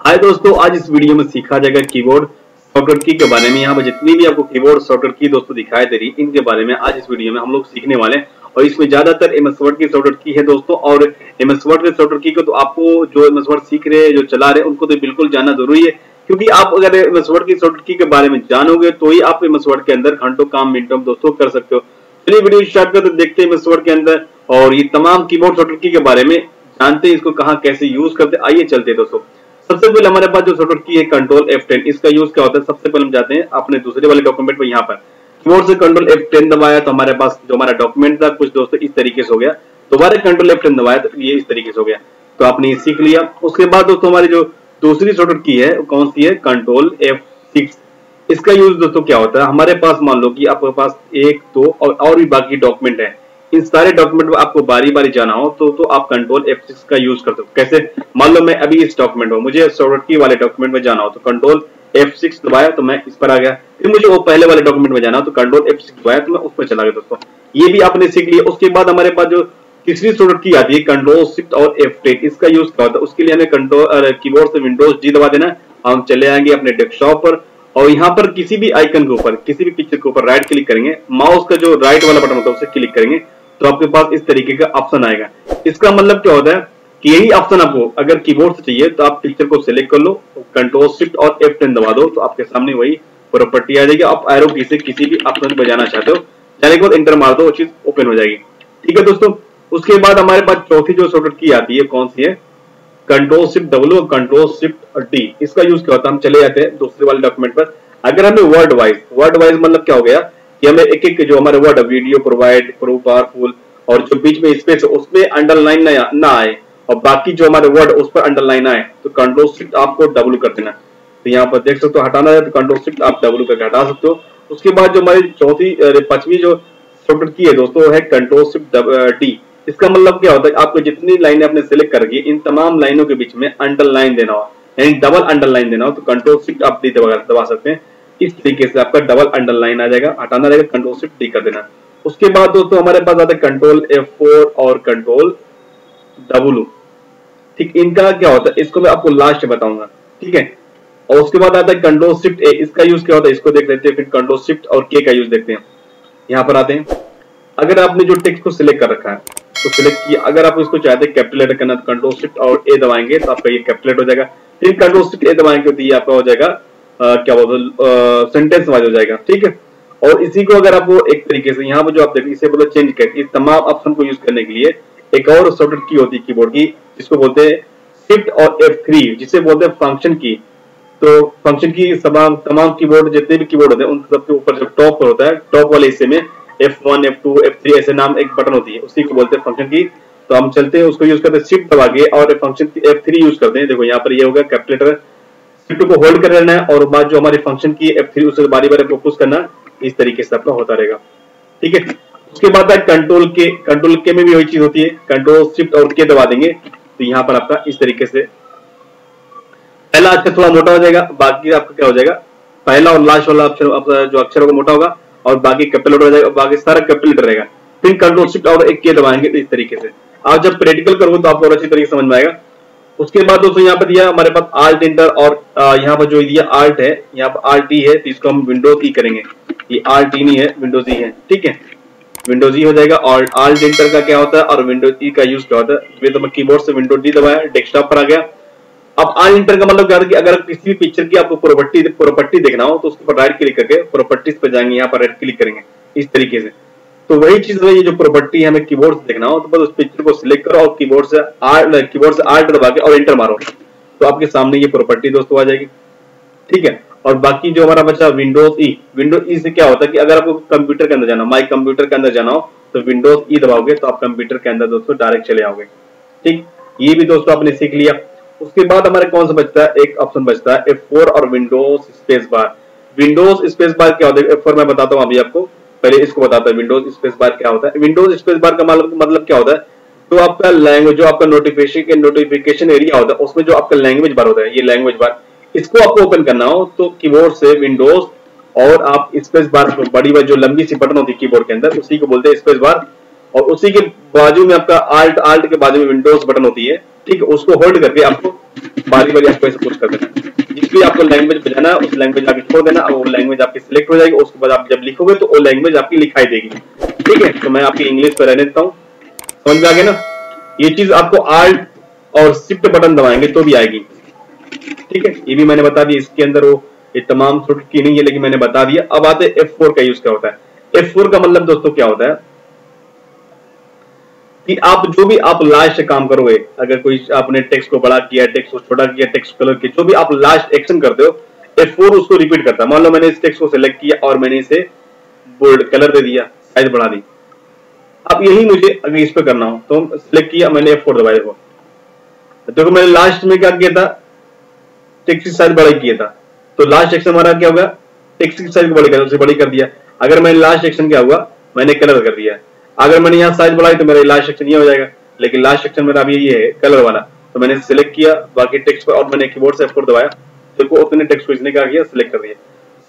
हाय दोस्तों, आज इस वीडियो में सीखा जाएगा कीबोर्ड शॉर्टकट की के बारे में। यहाँ पर जितनी भी आपको कीबोर्ड शॉर्टकट की दोस्तों दिखाई दे रही है, इनके बारे में आज इस वीडियो में हम लोग सीखने वाले हैं। और इसमें ज्यादातर एमएस वर्ड की शॉर्टकट की है दोस्तों। और एमएस वर्ड के शॉर्टकट की को तो आपको जो एमएस वर्ड सीख रहे हैं, जो चला रहे हैं, उनको तो बिल्कुल जानना जरूरी है। क्योंकि आप अगर एमएस वर्ड की शॉर्टकट की के बारे में जानोगे तो ही आप एमएस वर्ड के अंदर घंटों काम मिनटों में दोस्तों कर सकते हो। चलिए वीडियो स्टार्ट करते देखते हैं एमएस वर्ड के अंदर और ये तमाम कीबोर्ड शॉर्टकट की के बारे में जानते हैं, इसको कहाँ कैसे यूज करते हैं। आइए चलते हैं दोस्तों। सबसे पहले हमारे पास जो शॉर्टकट की है कंट्रोल F10। इसका यूज क्या होता है, सबसे पहले हम जाते हैं अपने दूसरे वाले डॉक्यूमेंट पर। यहाँ पर कीबोर्ड से कंट्रोल F10 दबाया तो हमारे पास जो हमारा डॉक्यूमेंट था कुछ दोस्तों इस तरीके से हो गया। दोबारा कंट्रोल F10 दबाया तो ये इस तरीके से हो गया। तो आपने ये सीख लिया। उसके बाद दोस्तों हमारी जो दूसरी शॉर्टकट की है कौन सी है, कंट्रोल F6। इसका यूज दोस्तों क्या होता है, हमारे पास मान लो कि आपके पास एक दो और भी बाकी डॉक्यूमेंट है, इन सारे डॉक्यूमेंट में आपको बारी बारी जाना हो तो आप कंट्रोल F6 का यूज कर सकते हो। कैसे, मान लो मैं अभी इस डॉक्यूमेंट में, मुझे शॉर्टकट की वाले डॉक्यूमेंट में जाना हो तो कंट्रोल F6 दबाया तो मैं इस पर आ गया। फिर मुझे वो पहले वाले डॉक्यूमेंट में जाना हो तो कंट्रोल F6 दबाया तो मैं उस पर चला गया दोस्तों। ये भी आपने सीख लिया। उसके बाद हमारे पास जो तीसरी शॉर्टकट की आती है कंट्रोल शिफ्ट और F10। इसका यूज क्या होता है, उसके लिए हमें कंट्रोल कीबोर्ड से विंडोज जी दबा देना है। हम चले आएंगे अपने डेस्कटॉप पर और यहाँ पर किसी भी आइकन के ऊपर, किसी भी पिक्चर के ऊपर राइट क्लिक करेंगे, माउस का जो राइट वाला बटन होता है उसे क्लिक करेंगे तो आपके पास इस तरीके का ऑप्शन आएगा। इसका मतलब क्या होता है कि यही ऑप्शन आपको अगर कीबोर्ड से चाहिए तो आप पिक्चर को सिलेक्ट कर लो, कंट्रोल शिफ्ट और F10 दबा दो तो आपके सामने वही प्रॉपर्टी आ जाएगी। आप एरो की से किसी भी ऑप्शन पर जाना चाहते हो, जाने के बाद एंटर मार दो, वो चीज ओपन हो जाएगी। ठीक है दोस्तों। उसके बाद हमारे पास चौथी जो शॉर्टकट की आती है कौन सी है, कंट्रोल शिफ्ट W और कंट्रोल शिफ्ट D। इसका यूज क्या होता है, हम चले जाते हैं दूसरे वाले डॉक्यूमेंट पर। अगर हमें वर्ड वाइज मतलब क्या हो गया कि हमें एक एक जो हमारे वर्ड, वीडियो, प्रोवाइड, पावरफुल और जो बीच में स्पेस है उसमें अंडरलाइन ना आए और बाकी जो हमारे वर्ड उस पर अंडरलाइन आए तो कंट्रोल शिफ्ट आपको W कर देना। तो यहाँ पर देख सकते हो, हटाना है तो कंट्रोल शिफ्ट आप W करके हटा सकते हो। उसके बाद जो हमारी पांचवी जो शॉर्टकट की है दोस्तों है कंट्रोल शिफ्ट D। इसका मतलब क्या होता है, आपको जितनी लाइनें आपने सिलेक्ट कर रखी है इन तमाम लाइनों के बीच में अंडरलाइन देना हो, यानी डबल अंडरलाइन देना हो तो कंट्रोल शिफ्ट आप D दबा सकते हैं। इस तरीके से आपका डबल अंडरलाइन आ जाएगा, हटाना रहेगा कंट्रोल शिफ्ट D कर देना। उसके बाद दोस्तों हमारे पास आता है कंट्रोल F4 और कंट्रोल W। ठीक, इनका क्या होता है इसको मैं आपको लास्ट बताऊंगा। ठीक है। और उसके बाद आता है कंट्रोल शिफ्ट A। इसका यूज क्या होता है इसको देख लेते हैं, फिर कंट्रोल शिफ्ट और K का यूज देखते हैं। यहाँ पर आते हैं, अगर आपने जो टेक्स्ट को सिलेक्ट कर रखा है तो सिलेक्ट किया, अगर आप इसको चाहते हैं कैपिटल लेटर करना तो कंट्रोल शिफ्ट और A दबाएंगे तो आपका ये कैपिटल हो जाएगा। फिर कंट्रोल शिफ्ट A दबाएंगे तो ये आपका हो जाएगा क्या बोलते सेंटेंस वाइज हो जाएगा। ठीक है। और इसी को अगर आपको एक तरीके से यहाँ पर जो आप देखिए इसे बोलो चेंज कर, इस तमाम ऑप्शन को यूज करने के लिए एक और शॉर्टकट की होती है कीबोर्ड की जिसको बोलते हैं शिफ्ट और F3, जिसे बोलते हैं फंक्शन की। तो फंक्शन की तमाम कीबोर्ड, जितने भी कीबोर्ड होते हैं उन सबके ऊपर जो टॉप पर होता है, टॉप वाले हिस्से में F1, F2, F3 ऐसे नाम एक बटन होती है, उसी को बोलते हैं फंक्शन की। तो हम चलते हैं उसको यूज करते हैं शिफ्ट दबा के और फंक्शन की F3 यूज करते हैं। देखो यहाँ पर ये होगा कैपिटल लेटर, शिफ्ट को होल्ड कर लेना है और बाद जो हमारी फंक्शन की F3 उसे बारी बारी आपको पुश करना, इस तरीके से आपका होता रहेगा। ठीक है। उसके बाद कंट्रोल के में भी वही चीज होती है, कंट्रोल शिफ्ट और के दबा देंगे तो यहाँ पर आपका इस तरीके से पहला अक्षर थोड़ा मोटा हो जाएगा, बाकी आपका क्या हो जाएगा, पहला और लास्ट वाला अक्षर जो अक्षर होगा मोटा होगा और बाकी कैपिटल लेटर हो जाएगा, बाकी सारा कैपिटल लेटर रहेगा। फिर कंट्रोल शिफ्ट और एक के दबाएंगे तो इस तरीके से आप जब प्रैक्टिकल करोगे तो आपको और अच्छी तरीके से समझ में आएगा। उसके बाद दोस्तों यहाँ पर दिया हमारे पास आल्ट एंटर और यहाँ पर जो दिया आल्ट है, यहाँ पर आल्ट ई है तो इसको हम विंडोज ई करेंगे। ये आल्ट ई नहीं है, विंडोज ई है। ठीक है, विंडोज ई हो जाएगा। और आल्ट एंटर का क्या होता है और विंडोज ई का यूज क्या होता है, तो मैं कीबोर्ड से विंडोज डी दबाया, डेस्कटॉप पर आ गया। अब आल्ट एंटर का मतलब क्या है कि अगर किसी भी पिक्चर की आपको प्रॉपर्टी देखना हो तो उसके ऊपर राइट क्लिक करके प्रॉपर्टीज पे जाएंगे, यहाँ पर राइट क्लिक करेंगे इस तरीके से। तो वही चीज है, ये जो प्रॉपर्टी है हमें कीबोर्ड से देखना हो तो बस उस पिक्चर को सिलेक्ट करो और कीबोर्ड से आल्ट दबा के और एंटर मारो तो आपके सामने ये प्रॉपर्टी दोस्तों आ जाएगी। ठीक है। और बाकी जो हमारा बचा विंडोज ई से क्या होता है कि अगर आपको कंप्यूटर के अंदर जाना, माई कंप्यूटर के अंदर जाना हो तो विंडोज ई दबाओगे तो आप कंप्यूटर के अंदर दोस्तों डायरेक्ट चले आओगे। ठीक, ये भी दोस्तों आपने सीख लिया। उसके बाद हमारे कौन सा बचता है, एक ऑप्शन बचता है F4 और Windows space bar. Windows space bar क्या होता है F4 मैं बताता हूँ अभी आपको, पहले इसको बताता है विंडोज स्पेस बार क्या होता है। विंडोज स्पेस बार का मतलब क्या होता है, तो आपका लैंग्वेज जो आपका नोटिफिकेशन एरिया होता है उसमें जो आपका लैंग्वेज बार होता है, ये लैंग्वेज बार, इसको आपको ओपन करना हो तो कीबोर्ड से विंडोज और आप स्पेस बार, बड़ी जो लंबी सी बटन होती है कीबोर्ड के अंदर उसी को बोलते हैं स्पेस बार। और उसी के बाजू में आपका आल्ट के बाजू में विंडोज बटन होती है, ठीक है, उसको होल्ड करके आपको बारी बारी आपको ऐसे पुश कर देना है। जिस भी आपको लैंग्वेज बजाना है उस लैंग्वेज आगे छोड़ देना, और वो लैंग्वेज आपकी सिलेक्ट हो जाएगी। उसके बाद आप जब लिखोगे तो वो लैंग्वेज आपकी लिखाई देगी, ठीक है। तो मैं आपकी इंग्लिश पर रहने देता हूँ, समझ में आ गया ना। ये चीज आपको आल्ट और शिफ्ट बटन दबाएंगे तो भी आएगी, ठीक है। ये भी मैंने बता दिया, इसके अंदर वो ये तमाम शॉर्टकट की नहीं है, लेकिन मैंने बता दिया। अब आते हैं F4 का यूज क्या होता है। F4 का मतलब दोस्तों क्या होता है कि आप जो भी आप लास्ट काम करोगे, अगर कोई आपने टेक्स्ट को बड़ा किया, टेक्स्ट को छोटा किया, टेक्स्ट कलर किया, जो भी आप लास्ट एक्शन करते हो, F4 उसको रिपीट करता है। मान लो मैंने इस टेक्स्ट को सिलेक्ट किया और मैंने इसे बोल्ड कलर दे दिया, साइज बढ़ा दी। अब यही मुझे अगर इस पे करना हो तो सिलेक्ट किया, मैंने F4 दबाया, देखो मैंने लास्ट में क्या किया था, टेक्स्ट की साइज बड़ा किया था। तो लास्ट एक्शन हमारा क्या होगा, टेक्स्ट की साइज बड़ी कर, उसे बड़ी कर दिया। अगर मैंने लास्ट एक्शन क्या हुआ, मैंने कलर कर दिया। अगर मैंने यहाँ साइज बढ़ाई तो मेरा लास्ट सेक्शन ये हो जाएगा, लेकिन लास्ट सेक्शन मेरा अभी ये है कलर वाला। तो मैंने सिलेक्ट किया बाकी टेक्स्ट पर और मैंने कीबोर्ड से F4 दबाया, देखो उतने टेक्स्ट को इसने क्या किया, सिलेक्ट कर दिया।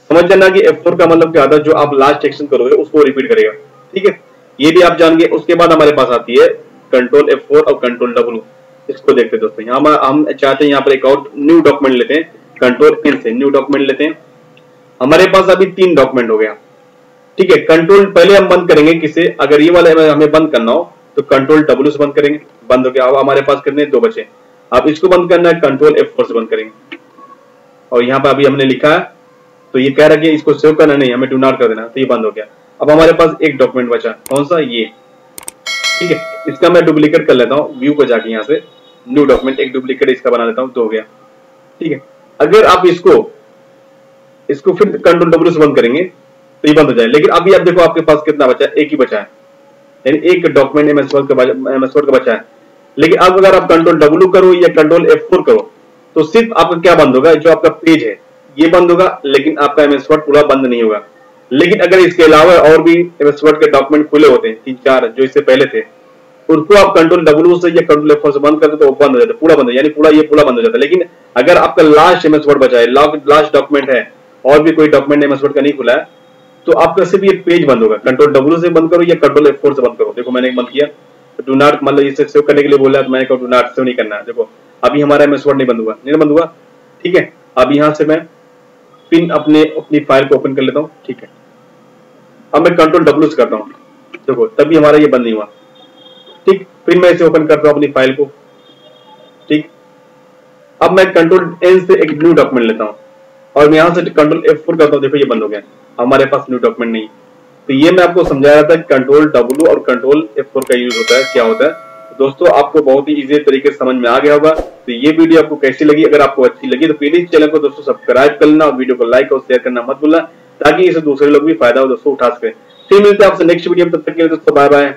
समझ जाना कि F4 का मतलब क्या होता है, जो आप लास्ट सेक्शन करोगे उसको रिपीट करेगा, ठीक है। ये भी आप जान गए। उसके बाद हमारे पास आती है कंट्रोल F4 और कंट्रोल W। इसको देखते हैं दोस्तों। यहाँ हम चाहते हैं यहाँ पर एक और न्यू डॉक्यूमेंट लेते हैं, कंट्रोल N से न्यू डॉक्यूमेंट लेते हैं। हमारे पास अभी 3 डॉक्यूमेंट हो गया, ठीक है। कंट्रोल पहले हम बंद करेंगे किसे, अगर ये वाला हमें बंद करना हो तो कंट्रोल W से बंद करेंगे, बंद हो गया। अब हमारे पास कितने 2 बचे। अब इसको बंद करना है, कंट्रोल F4 से बंद करेंगे। और यहाँ पे अभी हमने लिखा है तो ये कह रहा है कि इसको सेव करना नहीं, हमें डू नॉट कर देना, तो ये बंद हो गया। अब हमारे पास एक डॉक्यूमेंट बचा, कौन सा, ये, ठीक है। इसका मैं डुप्लीकेट कर लेता हूँ, व्यू पे जाके यहाँ से न्यू डॉक्यूमेंट एक डुप्लीकेट इसका बना लेता हूँ, तो हो गया, ठीक है। अगर आप इसको फिर कंट्रोल W से बंद करेंगे तो ये बंद हो जाए। लेकिन अभी आप देखो आपके पास कितना बचा है, एक ही बचा है, यानी एक डॉक्यूमेंट MS Word का बचा है। लेकिन अब अगर आप कंट्रोल W करो या कंट्रोल F4 करो तो सिर्फ आपका क्या बंद होगा, जो आपका पेज है ये बंद होगा, लेकिन आपका MS Word पूरा बंद नहीं होगा। लेकिन अगर इसके अलावा और भी MS Word के डॉक्यूमेंट खुले होते हैं 3-4 जो इससे पहले थे, उनको आप कंट्रोल W से या कंट्रोल F4 से बंद करते तो वो बंद हो जाता है, पूरा बंद, यानी पूरा ये पूरा बंद हो जाता है। लेकिन अगर आपका लास्ट MS Word बचा है, लास्ट डॉक्यूमेंट है और भी कोई डॉक्यूमेंट MS Word का नहीं खुला है, तो आपका सिर्फ ये पेज बंद होगा। कंट्रोल W से बंद करो या कंट्रोल F4 से बंद करो। देखो मैंने बंद किया, डू नॉट मतलब इसे सेव करने के लिए बोला, तो मैंने कहा डू नॉट सेव नहीं करना है। देखो अभी हमारा MS Word नहीं बंद हुआ, नहीं बंद हुआ, ठीक है। अब यहाँ से मैं पिन अपनी फाइल को ओपन कर लेता हूँ, ठीक है। अब मैं कंट्रोल W से करता हूँ, देखो तभी हमारा ये बंद नहीं हुआ, ठीक। फिर मैं इसे ओपन करता हूँ अपनी फाइल को, ठीक। अब मैं कंट्रोल N से एक न्यू डॉक्यूमेंट लेता हूँ और मैं यहाँ से कंट्रोल F4 करता हूँ, देखो ये बंद हो गया, हमारे पास न्यू डॉक्यूमेंट नहीं। तो ये मैं आपको समझा रहा था कंट्रोल W और कंट्रोल F4 का यूज होता है, क्या होता है। दोस्तों आपको बहुत ही इजी तरीके से समझ में आ गया होगा। तो ये वीडियो आपको कैसी लगी, अगर आपको अच्छी लगी तो प्लीज चैनल को दोस्तों सब्सक्राइब कर लेना और वीडियो को लाइक और शेयर करना मत भूलना, ताकि इसे दूसरे लोग भी फायदा दोस्तों उठा सके। फिर मिलते हैं आपसे नेक्स्ट वीडियो में, तब तक के लिए दोस्तों बाय बाय।